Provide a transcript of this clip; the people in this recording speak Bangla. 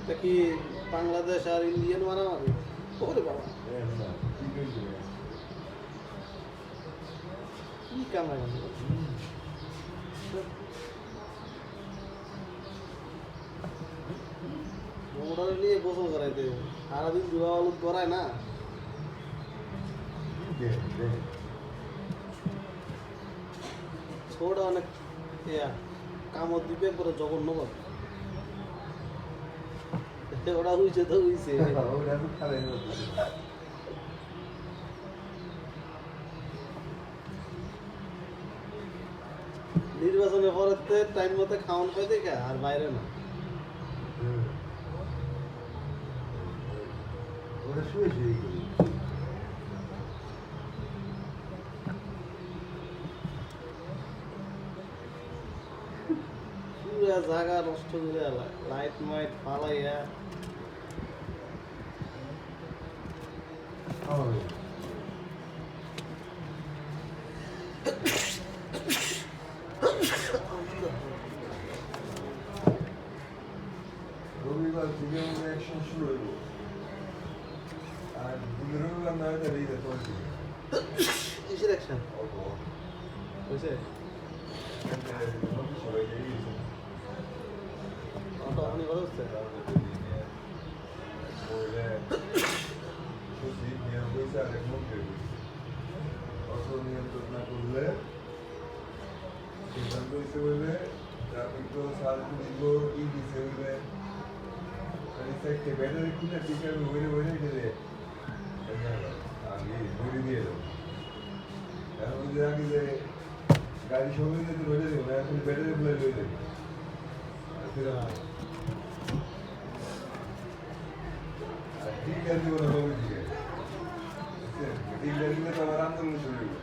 এটা কি বাংলাদেশ আর ইন্ডিয়ান মারামারি? ওরে বাবা, কি কামাই মোটর নিয়ে গোসল করাইতে সারাদিন জুয়া হলুদ করায় না। ছোট অনেক কামড় দিবে করে জঘন্য কথা। ওরা হইছে তো হইছে। নির্বাচনের পরে টাইম মতো খাওয়ান পাই দেখে আর বাইরে না। পুরা জায়গা নষ্ট করে লাইট মাইট ফালাইয়া রবিবার থেকে অ্যাকশন শুরু হইব আর রবিবার না হলে এই দেখো কিসের অ্যাকশন হয়েছে? অটো আপনি কথা হচ্ছে নিয়ন্ত্রণ না করলে সিদ্ধান্ত হয়েছে বলে ট্রাফিক তো সার্ভিস দিব ই দিছে বলে ব্যাটারি খুলে ঠিক আছে ওইরে ওইরে গেলে আগে ঘুরে দিয়ে দেবো এখন যদি আগে যে গাড়ি সঙ্গে যেতে বেড়ে দেবো এখন ব্যাটারি খুলে লয়ে দেবো আর ঠিক আছে ওরা হবে ঠিক আছে ঠিক আছে তো আবার আন্দোলন শুরু হইব